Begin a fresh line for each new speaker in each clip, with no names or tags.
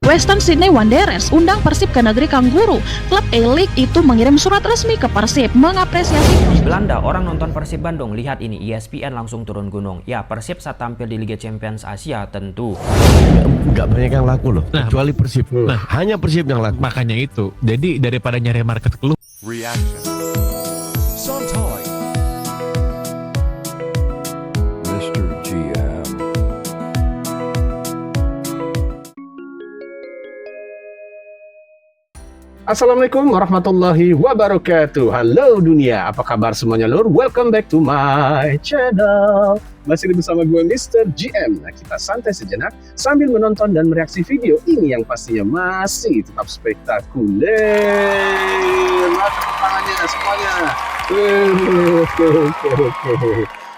Western Sydney Wanderers undang Persib ke negeri kanguru. Klub A-League itu mengirim surat resmi ke Persib mengapresiasi.
Di Belanda, orang nonton Persib Bandung. Lihat ini, ESPN langsung turun gunung. Ya, Persib saat tampil di Liga Champions Asia tentu.
Nggak banyak yang laku loh, kecuali Persib. Hanya Persib yang laku.
Makanya itu. Jadi daripada nyari market keluar.
Reaction. Sometime. Mr. GM.
Assalamualaikum warahmatullahi wabarakatuh. Halo dunia, apa kabar semuanya lur? Welcome back to my channel. Masih bersama gue Mr. GM. Nah, kita santai sejenak sambil menonton dan mereaksi video ini yang pastinya masih tetap spektakuler. Mari tepuk tangannya semuanya.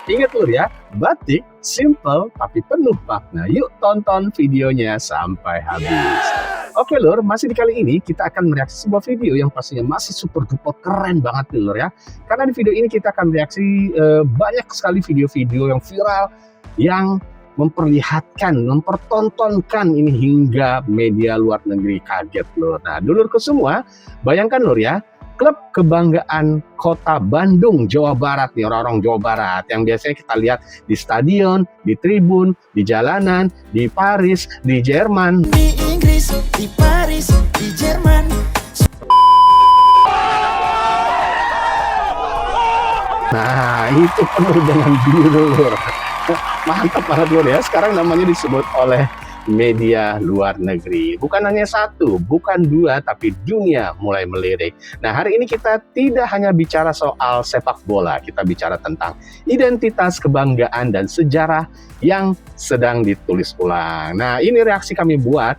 Ingat lur ya, batik simple tapi penuh makna. Yuk tonton videonya sampai habis. Oke lur, masih di kali ini kita akan mereaksi sebuah video yang pastinya masih super duper keren banget nih lur ya. Karena di video ini kita akan mereaksi banyak sekali video-video yang viral yang memperlihatkan, mempertontonkan ini hingga media luar negeri kaget lur. Nah dulurku semua, bayangkan lur ya, klub kebanggaan kota Bandung, Jawa Barat nih, orang-orang Jawa Barat yang biasanya kita lihat di stadion, di tribun, di jalanan, di Paris, di Jerman,
di Inggris, di Paris, di Jerman.
Nah itu penuh dengan biru lur. Mantap banget lur ya, sekarang namanya disebut oleh media luar negeri. Bukan hanya satu, bukan dua, tapi dunia mulai melirik. Nah hari ini kita tidak hanya bicara soal sepak bola, kita bicara tentang identitas, kebanggaan, dan sejarah yang sedang ditulis ulang. Nah ini reaksi kami buat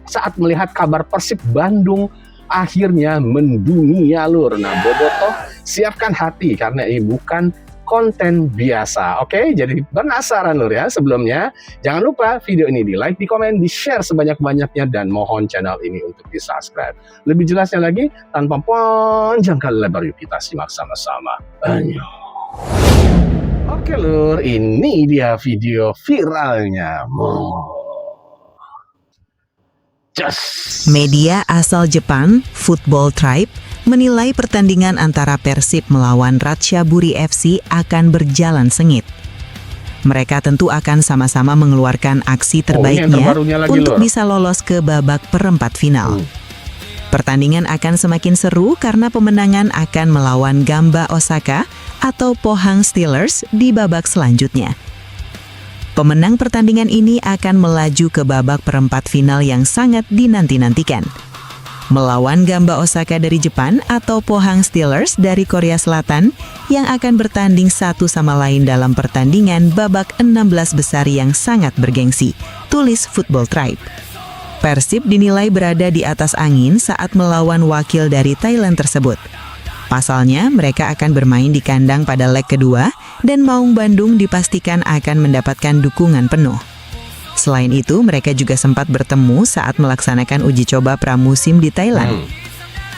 saat melihat kabar Persib Bandung akhirnya mendunia lur. Nah bobotoh siapkan hati karena ini bukan konten biasa. Oke, jadi penasaran lur ya. Sebelumnya jangan lupa video ini di like, di komen, di share sebanyak-banyaknya, dan mohon channel ini untuk di subscribe. Lebih jelasnya lagi tanpa panjang kali lebar, yuk kita simak sama-sama. Oke lur, ini dia video viralnya.
Media asal Jepang, Football Tribe, menilai pertandingan antara Persib melawan Ratchaburi FC akan berjalan sengit. Mereka tentu akan sama-sama mengeluarkan aksi terbaiknya untuk bisa lolos ke babak perempat final. Pertandingan akan semakin seru karena pemenangan akan melawan Gamba Osaka atau Pohang Steelers di babak selanjutnya. Pemenang pertandingan ini akan melaju ke babak perempat final yang sangat dinanti-nantikan. Melawan Gamba Osaka dari Jepang atau Pohang Steelers dari Korea Selatan yang akan bertanding satu sama lain dalam pertandingan babak 16 besar yang sangat bergengsi, tulis Football Tribe. Persib dinilai berada di atas angin saat melawan wakil dari Thailand tersebut. Pasalnya, mereka akan bermain di kandang pada leg kedua dan Maung Bandung dipastikan akan mendapatkan dukungan penuh. Selain itu, mereka juga sempat bertemu saat melaksanakan uji coba pramusim di Thailand.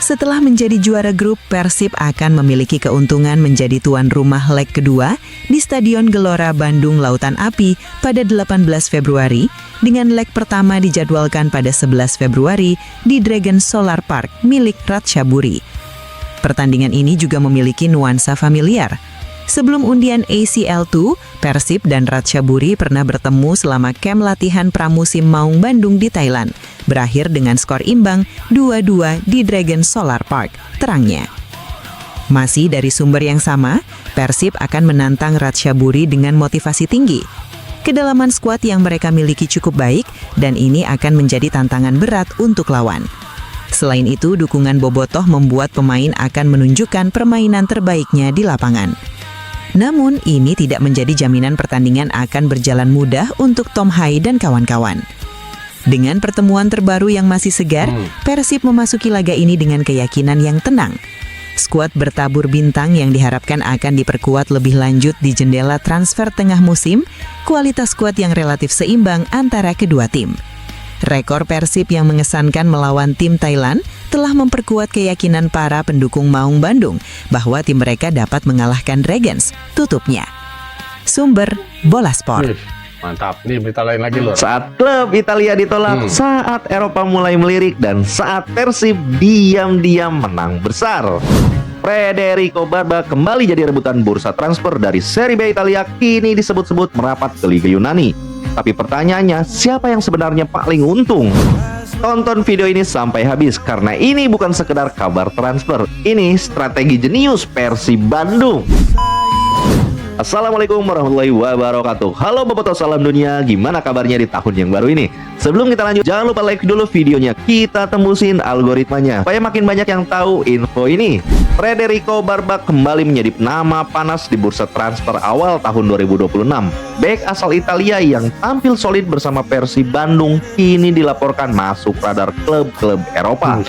Setelah menjadi juara grup, Persib akan memiliki keuntungan menjadi tuan rumah leg kedua di Stadion Gelora Bandung Lautan Api pada 18 Februari, dengan leg pertama dijadwalkan pada 11 Februari di Dragon Solar Park milik Ratchaburi. Pertandingan ini juga memiliki nuansa familiar. Sebelum undian ACL2, Persib dan Ratchaburi pernah bertemu selama camp latihan pramusim Maung Bandung di Thailand, berakhir dengan skor imbang 2-2 di Dragon Solar Park, terangnya. Masih dari sumber yang sama, Persib akan menantang Ratchaburi dengan motivasi tinggi. Kedalaman skuad yang mereka miliki cukup baik, dan ini akan menjadi tantangan berat untuk lawan. Selain itu, dukungan bobotoh membuat pemain akan menunjukkan permainan terbaiknya di lapangan. Namun, ini tidak menjadi jaminan pertandingan akan berjalan mudah untuk Tom Hai dan kawan-kawan. Dengan pertemuan terbaru yang masih segar, Persib memasuki laga ini dengan keyakinan yang tenang. Skuad bertabur bintang yang diharapkan akan diperkuat lebih lanjut di jendela transfer tengah musim, kualitas skuad yang relatif seimbang antara kedua tim. Rekor Persib yang mengesankan melawan tim Thailand telah memperkuat keyakinan para pendukung Maung Bandung bahwa tim mereka dapat mengalahkan Dragons, tutupnya. Sumber Bola Sport.
Mantap. Nih berita lain lagi Lur.
Saat klub Italia ditolak, saat Eropa mulai melirik, dan saat Persib diam-diam menang besar. Federico Barba kembali jadi rebutan bursa transfer dari Serie B Italia, kini disebut-sebut merapat ke Liga Yunani. Tapi pertanyaannya, siapa yang sebenarnya paling untung? Tonton video ini sampai habis, karena ini bukan sekedar kabar transfer, ini strategi jenius Persib Bandung. Assalamualaikum warahmatullahi wabarakatuh. Halo Bobotoh, salam dunia. Gimana kabarnya di tahun yang baru ini? Sebelum kita lanjut, jangan lupa like dulu videonya. Kita tembusin algoritmanya supaya makin banyak yang tahu info ini. Federico Barba kembali menyedip nama panas di bursa transfer awal tahun 2026. Bek asal Italia yang tampil solid bersama Persib Bandung kini dilaporkan masuk radar klub-klub Eropa.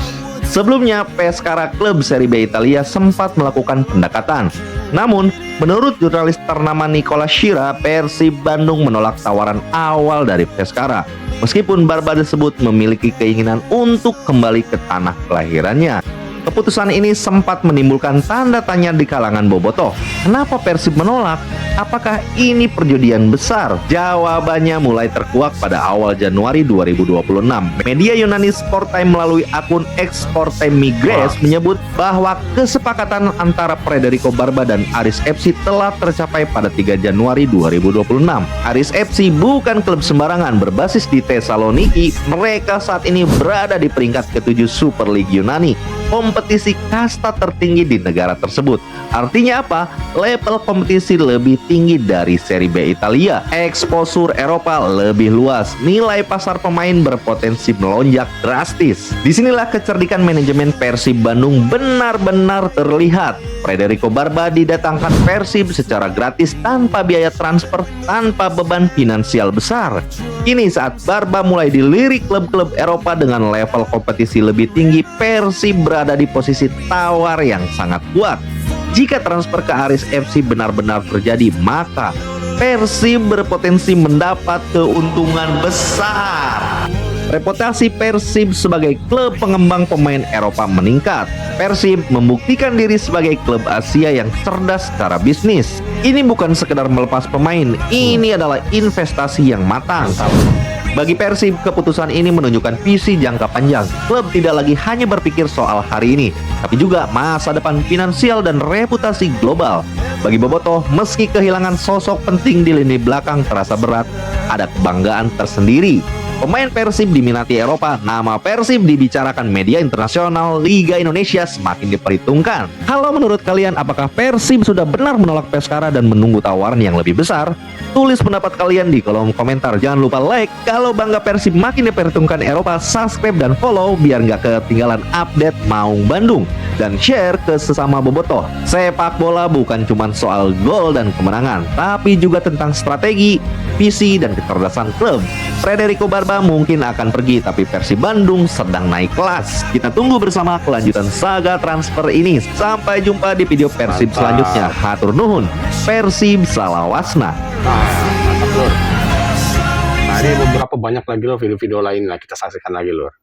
Sebelumnya, Pescara, klub Serie B Italia sempat melakukan pendekatan. Namun, menurut jurnalis ternama Nicola Shira, Persib Bandung menolak tawaran awal dari Pescara. Meskipun Barba disebut memiliki keinginan untuk kembali ke tanah kelahirannya. Keputusan ini sempat menimbulkan tanda tanya di kalangan bobotoh. Kenapa Persib menolak? Apakah ini perjudian besar? Jawabannya mulai terkuak pada awal Januari 2026. Media Yunani Sport Time melalui akun Sport Time Migres menyebut bahwa kesepakatan antara Federico Barba dan Aris FC telah tercapai pada 3 Januari 2026. Aris FC bukan klub sembarangan berbasis di Thessaloniki. Mereka saat ini berada di peringkat ke-7 Super League Yunani, kompetisi kasta tertinggi di negara tersebut. Artinya apa? Level kompetisi lebih tinggi dari Serie B Italia. Exposure Eropa lebih luas. Nilai pasar pemain berpotensi melonjak drastis. Disinilah kecerdikan manajemen Persib Bandung benar-benar terlihat. Federico Barba didatangkan Persib secara gratis tanpa biaya transfer, tanpa beban finansial besar. Kini saat Barba mulai dilirik klub-klub Eropa dengan level kompetisi lebih tinggi, Persib berada di posisi tawar yang sangat kuat. Jika transfer ke Aris FC benar-benar terjadi, maka Persib berpotensi mendapat keuntungan besar. Reputasi Persib sebagai klub pengembang pemain Eropa meningkat. Persib membuktikan diri sebagai klub Asia yang cerdas secara bisnis. Ini bukan sekedar melepas pemain, ini adalah investasi yang matang. Bagi Persib, keputusan ini menunjukkan visi jangka panjang. Klub tidak lagi hanya berpikir soal hari ini, tapi juga masa depan finansial dan reputasi global. Bagi bobotoh, meski kehilangan sosok penting di lini belakang terasa berat, ada kebanggaan tersendiri. Pemain Persib diminati Eropa, nama Persib dibicarakan media internasional, Liga Indonesia semakin diperhitungkan. Kalau menurut kalian, apakah Persib sudah benar menolak Pescara dan menunggu tawaran yang lebih besar? Tulis pendapat kalian di kolom komentar. Jangan lupa like. Kalau bangga Persib makin diperhitungkan Eropa, subscribe dan follow biar nggak ketinggalan update Maung Bandung. Dan share ke sesama bobotoh. Sepak bola bukan cuma soal gol dan kemenangan, tapi juga tentang strategi, visi, dan kecerdasan klub. Federico Barba mungkin akan pergi, tapi Persib Bandung sedang naik kelas. Kita tunggu bersama kelanjutan saga transfer ini. Sampai jumpa di video Persib selanjutnya. Hatur nuhun. Persib Salawasna.
Mantap Lur. Nah ini beberapa banyak lagi loh video-video lain. Nah kita saksikan lagi Lur.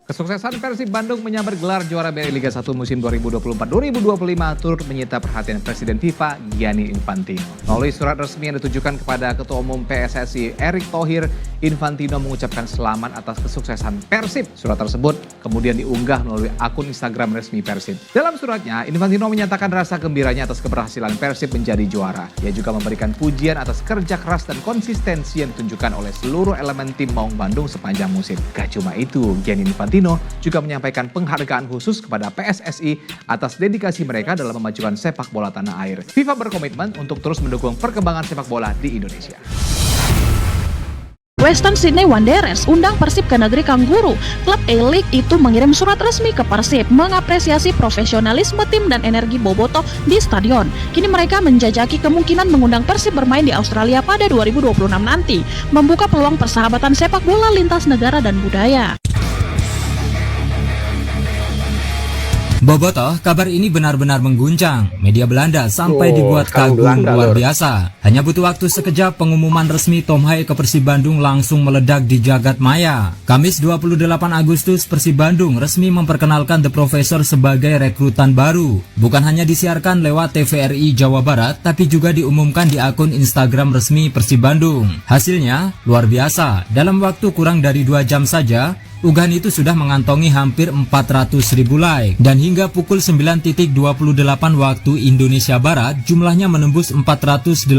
Kesuksesan Persib Bandung menyambar gelar juara BRI Liga 1 musim 2024-2025 turut menyita perhatian Presiden FIFA Gianni Infantino. Melalui surat resmi yang ditujukan kepada Ketua Umum PSSI Erick Thohir, Infantino mengucapkan selamat atas kesuksesan Persib. Surat tersebut kemudian diunggah melalui akun Instagram resmi Persib. Dalam suratnya, Infantino menyatakan rasa gembiranya atas keberhasilan Persib menjadi juara. Ia juga memberikan pujian atas kerja keras dan konsistensi yang ditunjukkan oleh seluruh elemen tim Maung Bandung sepanjang musim. Gak cuma itu, Gianni Infantino juga menyampaikan penghargaan khusus kepada PSSI atas dedikasi mereka dalam memajukan sepak bola tanah air. FIFA berkomitmen untuk terus mendukung perkembangan sepak bola di Indonesia.
Western Sydney Wanderers undang Persib ke negeri Kangguru. Klub A-League itu mengirim surat resmi ke Persib mengapresiasi profesionalisme tim dan energi bobotoh di stadion. Kini mereka menjajaki kemungkinan mengundang Persib bermain di Australia pada 2026 nanti, membuka peluang persahabatan sepak bola lintas negara dan budaya.
Bobotoh, kabar ini benar-benar mengguncang. Media Belanda sampai dibuat
sekarang
kagum
Belanda,
luar
Lur.
biasa. Hanya butuh waktu sekejap pengumuman resmi Tom Hai ke Persib Bandung langsung meledak di jagat maya. Kamis 28 Agustus, Persib Bandung resmi memperkenalkan The Professor sebagai rekrutan baru. Bukan hanya disiarkan lewat TVRI Jawa Barat, tapi juga diumumkan di akun Instagram resmi Persib Bandung. Hasilnya luar biasa. Dalam waktu kurang dari 2 jam saja, unggahan itu sudah mengantongi hampir 400.000 like, dan hingga pukul 9.28 waktu Indonesia Barat jumlahnya menembus 480.000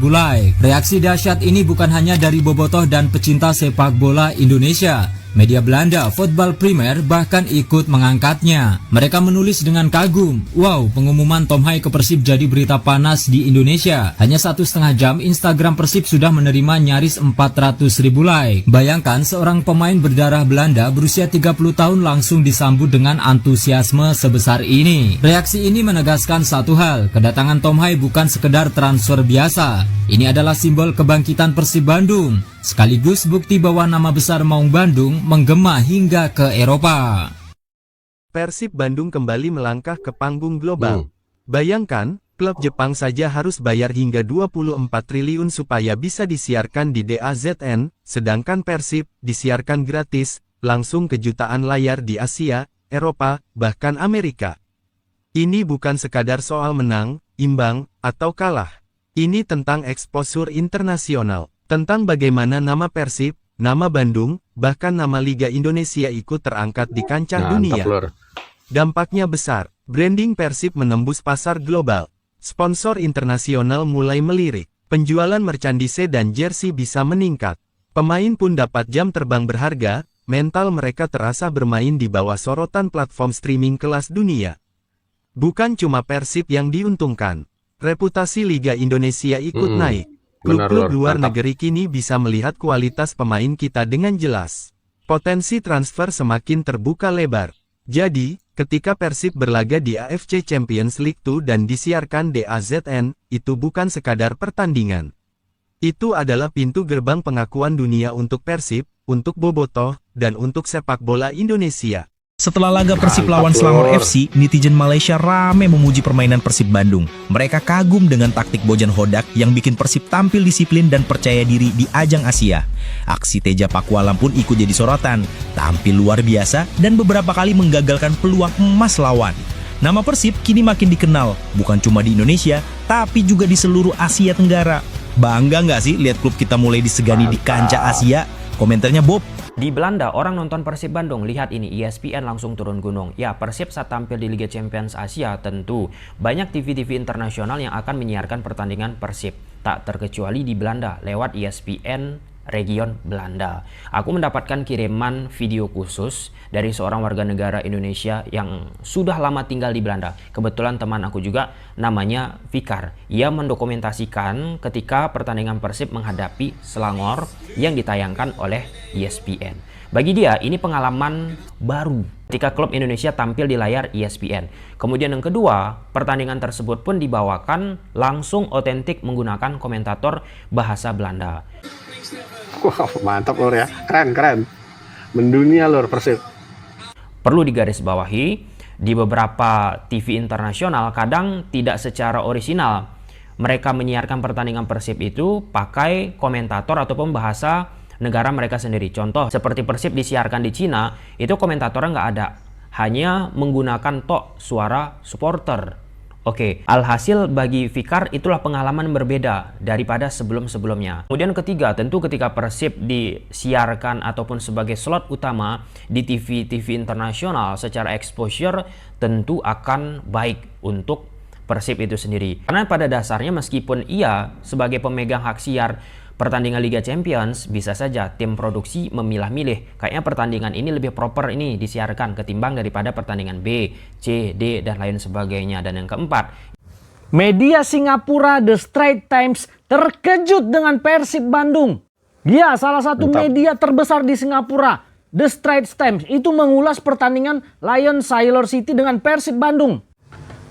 like. Reaksi dahsyat ini bukan hanya dari bobotoh dan pecinta sepak bola Indonesia. Media Belanda, Voetbal Primer, bahkan ikut mengangkatnya. Mereka menulis dengan kagum, "Wow, pengumuman Tom Hai ke Persib jadi berita panas di Indonesia. Hanya 1,5 jam, Instagram Persib sudah menerima nyaris 400.000 like." Bayangkan seorang pemain berdarah Belanda berusia 30 tahun langsung disambut dengan antusiasme sebesar ini. Reaksi ini menegaskan satu hal, kedatangan Tom Hai bukan sekedar transfer biasa. Ini adalah simbol kebangkitan Persib Bandung, sekaligus bukti bahwa nama besar Maung Bandung menggema hingga ke Eropa.
Persib Bandung kembali melangkah ke panggung global. Bayangkan, klub Jepang saja harus bayar hingga 24 triliun supaya bisa disiarkan di DAZN, sedangkan Persib disiarkan gratis, langsung ke jutaan layar di Asia, Eropa, bahkan Amerika. Ini bukan sekadar soal menang, imbang, atau kalah. Ini tentang eksposur internasional, tentang bagaimana nama Persib, nama Bandung, bahkan nama Liga Indonesia ikut terangkat di kancah dunia.
Lur.
Dampaknya besar, branding Persib menembus pasar global. Sponsor internasional mulai melirik, penjualan merchandise dan jersey bisa meningkat. Pemain pun dapat jam terbang berharga, mental mereka terasa bermain di bawah sorotan platform streaming kelas dunia. Bukan cuma Persib yang diuntungkan, reputasi Liga Indonesia ikut naik. Klub-klub luar negeri kini bisa melihat kualitas pemain kita dengan jelas. Potensi transfer semakin terbuka lebar. Jadi, ketika Persib berlaga di AFC Champions League 2 dan disiarkan DAZN, itu bukan sekadar pertandingan. Itu adalah pintu gerbang pengakuan dunia untuk Persib, untuk bobotoh, dan untuk sepak bola Indonesia.
Setelah laga Persib lawan Selangor FC, netizen Malaysia rame memuji permainan Persib Bandung. Mereka kagum dengan taktik Bojan Hodak yang bikin Persib tampil disiplin dan percaya diri di ajang Asia. Aksi Teja Pakualam pun ikut jadi sorotan, tampil luar biasa dan beberapa kali menggagalkan peluang emas lawan. Nama Persib kini makin dikenal, bukan cuma di Indonesia, tapi juga di seluruh Asia Tenggara. Bangga nggak sih lihat klub kita mulai disegani di kancah Asia? Komentarnya Bob.
Di Belanda, orang nonton Persib Bandung. Lihat ini, ESPN langsung turun gunung. Ya, Persib saat tampil di Liga Champions Asia tentu banyak TV-TV internasional yang akan menyiarkan pertandingan Persib. Tak terkecuali di Belanda, lewat ESPN region Belanda. Aku mendapatkan kiriman video khusus dari seorang warga negara Indonesia yang sudah lama tinggal di Belanda. Kebetulan teman aku juga, namanya Fikar. Ia mendokumentasikan ketika pertandingan Persib menghadapi Selangor yang ditayangkan oleh ESPN. Bagi dia, ini pengalaman baru ketika klub Indonesia tampil di layar ESPN. Kemudian yang kedua, pertandingan tersebut pun dibawakan langsung otentik menggunakan komentator bahasa Belanda.
Wah, mantap Lur ya. Keren. Mendunia Lur Persib.
Perlu digarisbawahi, di beberapa TV internasional kadang tidak secara orisinal. Mereka menyiarkan pertandingan Persib itu pakai komentator ataupun bahasa negara mereka sendiri. Contoh, seperti Persib disiarkan di Cina, itu komentatornya nggak ada. Hanya menggunakan tok suara supporter. Oke, alhasil bagi Fikar itulah pengalaman berbeda daripada sebelum-sebelumnya. Kemudian ketiga, tentu ketika Persib disiarkan ataupun sebagai slot utama di TV-TV internasional secara exposure tentu akan baik untuk Persib itu sendiri. Karena pada dasarnya meskipun ia sebagai pemegang hak siar pertandingan Liga Champions, bisa saja tim produksi memilah-milih. Kayaknya pertandingan ini lebih proper ini disiarkan ketimbang daripada pertandingan B, C, D, dan lain sebagainya. Dan yang keempat,
media Singapura The Straits Times terkejut dengan Persib Bandung. Ya, salah satu media terbesar di Singapura, The Straits Times, itu mengulas pertandingan Lions Sailor City dengan Persib Bandung.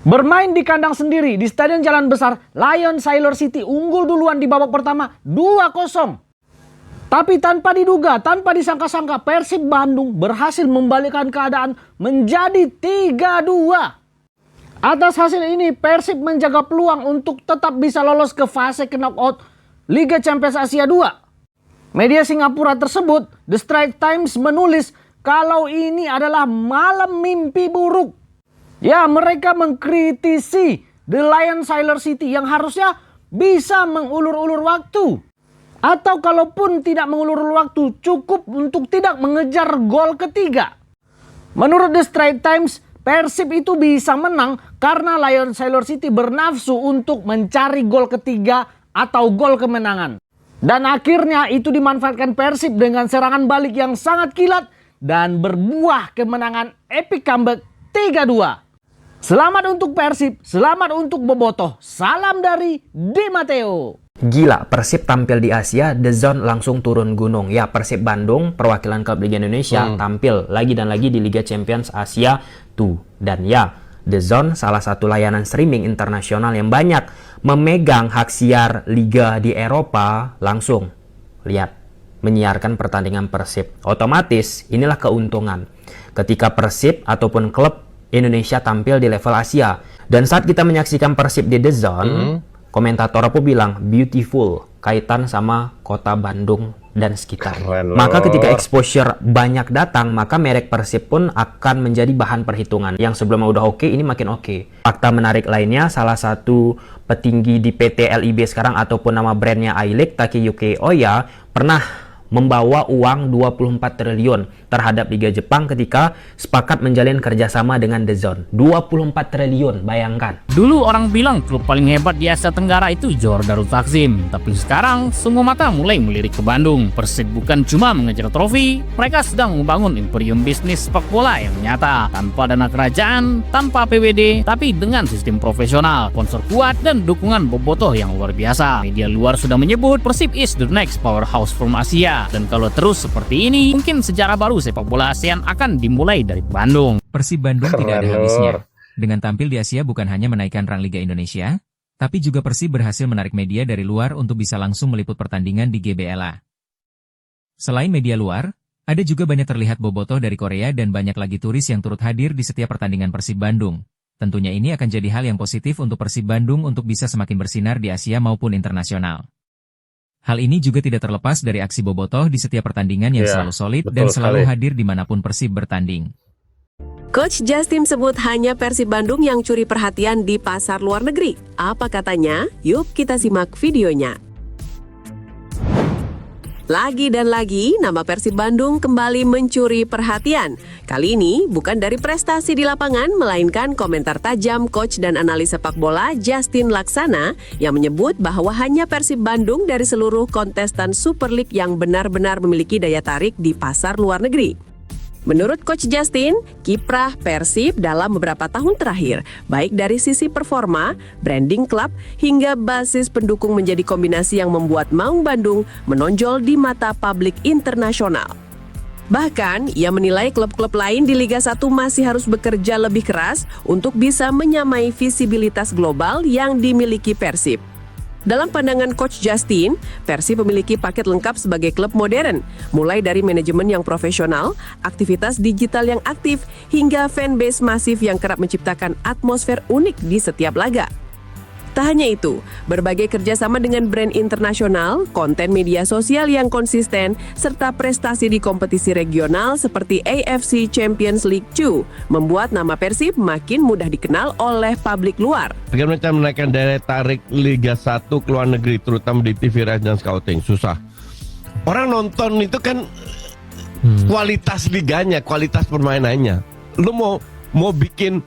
Bermain di kandang sendiri di Stadion Jalan Besar, Lions Sailor City unggul duluan di babak pertama 2-0. Tapi tanpa diduga, tanpa disangka-sangka, Persib Bandung berhasil membalikkan keadaan menjadi 3-2. Atas hasil ini, Persib menjaga peluang untuk tetap bisa lolos ke fase knockout Liga Champions Asia 2. Media Singapura tersebut, The Straits Times, menulis kalau ini adalah malam mimpi buruk. Ya, mereka mengkritisi The Lion Sailor City yang harusnya bisa mengulur-ulur waktu. Atau kalaupun tidak mengulur waktu, cukup untuk tidak mengejar gol ketiga. Menurut The Straits Times, Persib itu bisa menang karena Lion Sailor City bernafsu untuk mencari gol ketiga atau gol kemenangan. Dan akhirnya itu dimanfaatkan Persib dengan serangan balik yang sangat kilat dan berbuah kemenangan epic comeback 3-2. Selamat untuk Persib, selamat untuk Bobotoh. Salam dari Di Matteo.
Gila, Persib tampil di Asia, The Zone langsung turun gunung. Ya, Persib Bandung, perwakilan klub Liga Indonesia, tampil lagi dan lagi di Liga Champions Asia 2. Dan ya, The Zone salah satu layanan streaming internasional yang banyak memegang hak siar Liga di Eropa, langsung lihat menyiarkan pertandingan Persib. Otomatis inilah keuntungan ketika Persib ataupun klub Indonesia tampil di level Asia. Dan saat kita menyaksikan Persib di The Zone, komentator aku bilang beautiful, kaitan sama kota Bandung dan sekitar. Maka ketika exposure banyak datang, maka merek Persib pun akan menjadi bahan perhitungan. Yang sebelumnya udah oke, ini makin oke. Fakta menarik lainnya, salah satu petinggi di PT LIB sekarang ataupun nama brandnya iLeague, Takeyuki Oya, pernah membawa uang 24 triliun terhadap Liga Jepang ketika sepakat menjalin kerjasama dengan The Zone. 24 triliun, bayangkan.
Dulu orang bilang klub paling hebat di Asia Tenggara itu Johor Darul Takzim. Tapi sekarang semua mata mulai melirik ke Bandung. Persib bukan cuma mengejar trofi, mereka sedang membangun imperium bisnis sepak bola yang nyata. Tanpa dana kerajaan, tanpa APBD, tapi dengan sistem profesional, sponsor kuat, dan dukungan bobotoh yang luar biasa. Media luar sudah menyebut Persib is the next powerhouse from Asia. Dan kalau terus seperti ini, mungkin sejarah baru sepak bola ASEAN akan dimulai dari Bandung.
Persib Bandung tidak ada habisnya. Dengan tampil di Asia bukan hanya menaikkan rang Liga Indonesia, tapi juga Persib berhasil menarik media dari luar untuk bisa langsung meliput pertandingan di GBLA. Selain media luar, ada juga banyak terlihat bobotoh dari Korea dan banyak lagi turis yang turut hadir di setiap pertandingan Persib Bandung. Tentunya ini akan jadi hal yang positif untuk Persib Bandung untuk bisa semakin bersinar di Asia maupun internasional. Hal ini juga tidak terlepas dari aksi bobotoh di setiap pertandingan yang selalu solid dan selalu hadir dimanapun Persib bertanding.
Coach Justin sebut hanya Persib Bandung yang curi perhatian di pasar luar negeri. Apa katanya? Yuk kita simak videonya. Lagi dan lagi, nama Persib Bandung kembali mencuri perhatian. Kali ini bukan dari prestasi di lapangan, melainkan komentar tajam coach dan analis sepak bola Justin Laksana yang menyebut bahwa hanya Persib Bandung dari seluruh kontestan Super League yang benar-benar memiliki daya tarik di pasar luar negeri. Menurut Coach Justin, kiprah Persib dalam beberapa tahun terakhir, baik dari sisi performa, branding klub, hingga basis pendukung menjadi kombinasi yang membuat Maung Bandung menonjol di mata publik internasional. Bahkan, ia menilai klub-klub lain di Liga 1 masih harus bekerja lebih keras untuk bisa menyamai visibilitas global yang dimiliki Persib. Dalam pandangan Coach Justin, Persib memiliki paket lengkap sebagai klub modern, mulai dari manajemen yang profesional, aktivitas digital yang aktif, hingga fanbase masif yang kerap menciptakan atmosfer unik di setiap laga. Tak hanya itu, berbagai kerjasama dengan brand internasional, konten media sosial yang konsisten, serta prestasi di kompetisi regional seperti AFC Champions League 2 membuat nama Persib makin mudah dikenal oleh publik luar.
Bagaimana cara menaikkan daya tarik Liga 1 ke luar negeri, terutama di TV Rights dan Scouting? Susah. Orang nonton itu kan kualitas liganya, kualitas permainannya. Lu mau bikin,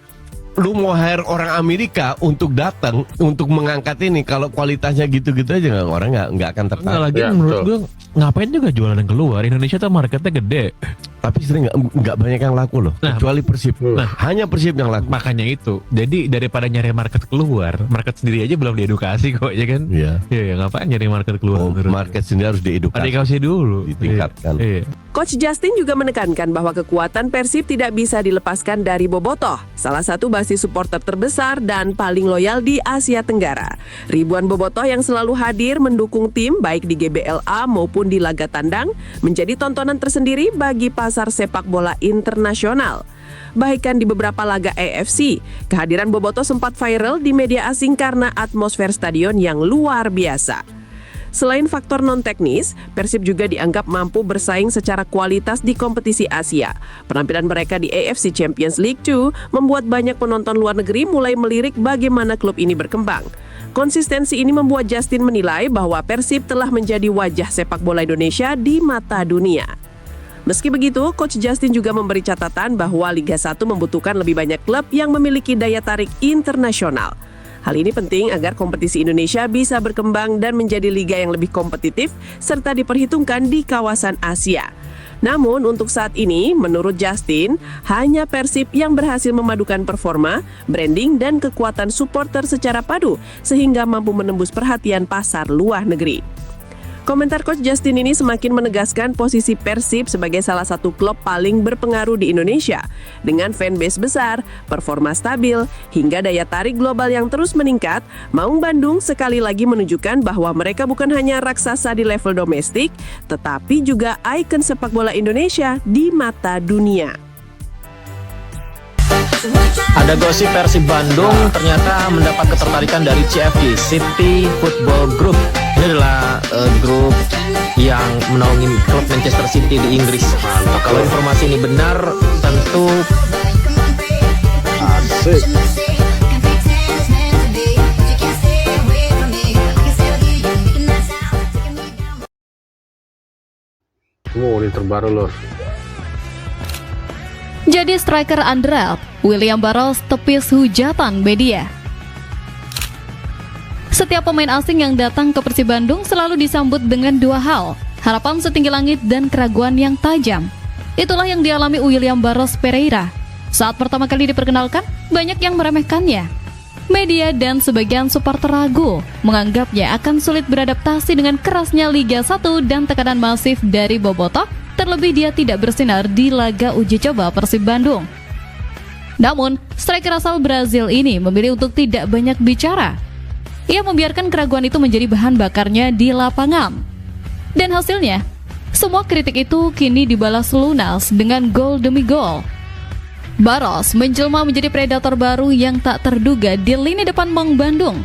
lu mau hire orang Amerika untuk datang untuk mengangkat ini, kalau kualitasnya gitu-gitu aja orang nggak akan tertarik.
Lagi menurut gue ngapain juga jualan keluar, Indonesia tuh marketnya gede.
Tapi sering nggak banyak yang laku loh, kecuali Persib. Hanya Persib yang laku.
Makanya itu. Jadi daripada nyari market keluar, market sendiri aja belum diedukasi kok, ya kan? Iya. Iya, ngapain nyari market keluar?
Market sendiri harus diedukasi.
Edukasi dulu.
Ditingkatkan.
Iya.
Coach Justin juga menekankan bahwa kekuatan Persib tidak bisa dilepaskan dari Bobotoh, salah satu basis supporter terbesar dan paling loyal di Asia Tenggara. Ribuan Bobotoh yang selalu hadir mendukung tim baik di GBLA maupun di laga tandang menjadi tontonan tersendiri bagi pasar sepak bola internasional. Bahkan di beberapa laga AFC, kehadiran Bobotoh sempat viral di media asing karena atmosfer stadion yang luar biasa. Selain faktor non-teknis, Persib juga dianggap mampu bersaing secara kualitas di kompetisi Asia. Penampilan mereka di AFC Champions League 2 membuat banyak penonton luar negeri mulai melirik bagaimana klub ini berkembang. Konsistensi ini membuat Justin menilai bahwa Persib telah menjadi wajah sepak bola Indonesia di mata dunia. Meski begitu, Coach Justin juga memberi catatan bahwa Liga 1 membutuhkan lebih banyak klub yang memiliki daya tarik internasional. Hal ini penting agar kompetisi Indonesia bisa berkembang dan menjadi liga yang lebih kompetitif serta diperhitungkan di kawasan Asia. Namun untuk saat ini, menurut Justin, hanya Persib yang berhasil memadukan performa, branding, dan kekuatan supporter secara padu sehingga mampu menembus perhatian pasar luar negeri. Komentar Coach Justin ini semakin menegaskan posisi Persib sebagai salah satu klub paling berpengaruh di Indonesia. Dengan fanbase besar, performa stabil, hingga daya tarik global yang terus meningkat, Maung Bandung sekali lagi menunjukkan bahwa mereka bukan hanya raksasa di level domestik, tetapi juga ikon sepak bola Indonesia di mata dunia.
Ada gosip Persib Bandung ternyata mendapat ketertarikan dari CFG, City Football Group. Ini adalah grup yang menaungi klub Manchester City di Inggris. Kalau informasi ini benar, tentu
asik. Ini terbaru lor.
Jadi striker andal, William Barros tepis hujatan media. Setiap pemain asing yang datang ke Persib Bandung selalu disambut dengan dua hal, harapan setinggi langit dan keraguan yang tajam. Itulah yang dialami William Barros Pereira. Saat pertama kali diperkenalkan, banyak yang meremehkannya. Media dan sebagian supporter ragu, menganggapnya akan sulit beradaptasi dengan kerasnya Liga 1 dan tekanan masif dari Bobotoh, terlebih dia tidak bersinar di laga uji coba Persib Bandung. Namun, striker asal Brazil ini memilih untuk tidak banyak bicara. Ia membiarkan keraguan itu menjadi bahan bakarnya di lapangan. Dan hasilnya, semua kritik itu kini dibalas lunas dengan gol demi gol. Barros menjelma menjadi predator baru yang tak terduga di lini depan Maung Bandung.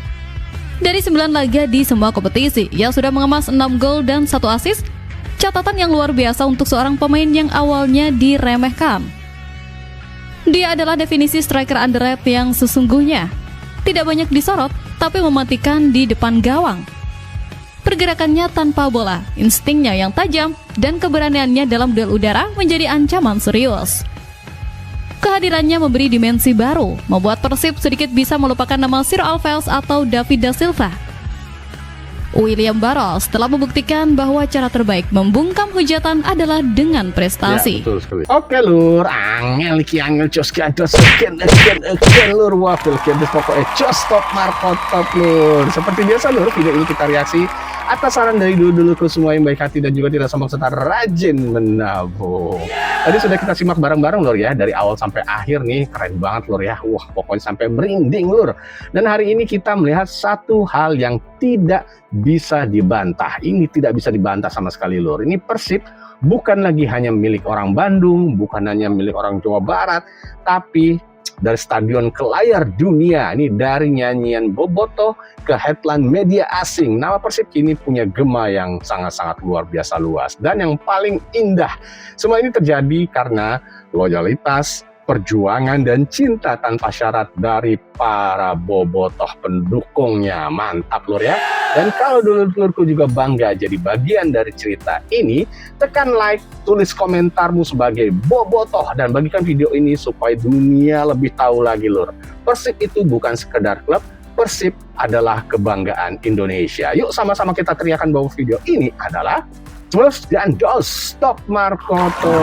Dari 9 laga di semua kompetisi, ia sudah mengemas 6 gol dan 1 assist, catatan yang luar biasa untuk seorang pemain yang awalnya diremehkan. Dia adalah definisi striker underrated yang sesungguhnya. Tidak banyak disorot, tapi mematikan di depan gawang. Pergerakannya tanpa bola, instingnya yang tajam, dan keberaniannya dalam duel udara menjadi ancaman serius. Kehadirannya memberi dimensi baru, membuat Persib sedikit bisa melupakan nama Ciro Alves atau David da Silva. William Barros telah membuktikan bahwa cara terbaik membungkam hujatan adalah dengan prestasi.
Ya, betul sekali. Oke lur, angel jos gados sekian lur, wah filkirdes pokoknya jos top markot top lur. Seperti biasa lur, video ini kita reaksi atas saran dari dulu-dulu semua yang baik hati dan juga tidak sombong serta rajin menabung. Tadi sudah kita simak bareng-bareng lur ya, dari awal sampai akhir nih, keren banget lur ya. Wah pokoknya sampai merinding lur. Dan hari ini kita melihat satu hal yang tidak bisa dibantah. Ini tidak bisa dibantah sama sekali lur. Ini Persib bukan lagi hanya milik orang Bandung, bukan hanya milik orang Jawa Barat, tapi dari stadion ke layar dunia. Ini dari nyanyian Bobotoh ke headline media asing. Nama Persib kini punya gema yang sangat-sangat luar biasa luas. Dan yang paling indah, semua ini terjadi karena loyalitas, perjuangan, dan cinta tanpa syarat dari para Bobotoh pendukungnya. Mantap lur ya. Dan kalau dulur-dulurku juga bangga jadi bagian dari cerita ini, tekan like, tulis komentarmu sebagai Bobotoh, dan bagikan video ini supaya dunia lebih tahu lagi lur. Persib itu bukan sekedar klub, Persib adalah kebanggaan Indonesia. Yuk sama-sama kita teriakan bahwa video ini adalah Plus dan Dos Top Markoto.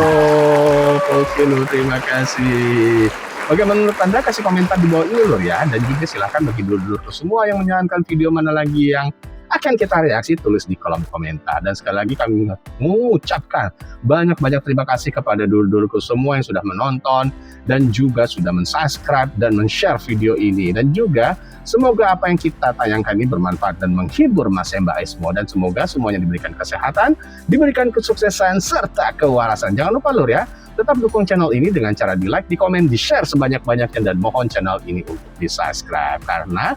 Oke lur, terima kasih. Bagaimana menurut Anda? Kasih komentar di bawah ini lur ya. Dan juga silahkan bagi dulur-dulur semua yang menyarankan video mana lagi yang akan kita reaksi, tulis di kolom komentar. Dan sekali lagi kami mengucapkan banyak-banyak terima kasih kepada dulur-dulurku semua yang sudah menonton dan juga sudah men-subscribe dan men-share video ini. Dan juga semoga apa yang kita tayangkan ini bermanfaat dan menghibur Mas Mbak semua. Dan semoga semuanya diberikan kesehatan, diberikan kesuksesan, serta kewarasan. Jangan lupa lur ya, tetap dukung channel ini dengan cara di like, di komen, di share sebanyak-banyaknya. Dan mohon channel ini untuk di subscribe. Karena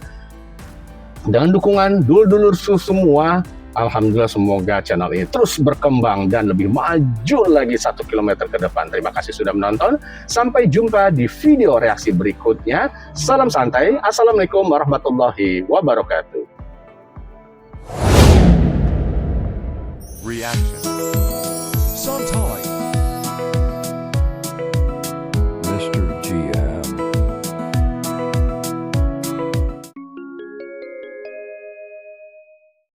dengan dukungan dulur-dulur semua, alhamdulillah semoga channel ini terus berkembang dan lebih maju lagi 1 kilometer ke depan. Terima kasih sudah menonton. Sampai jumpa di video reaksi berikutnya. Salam santai. Assalamualaikum warahmatullahi wabarakatuh.
Reaction. Sometimes.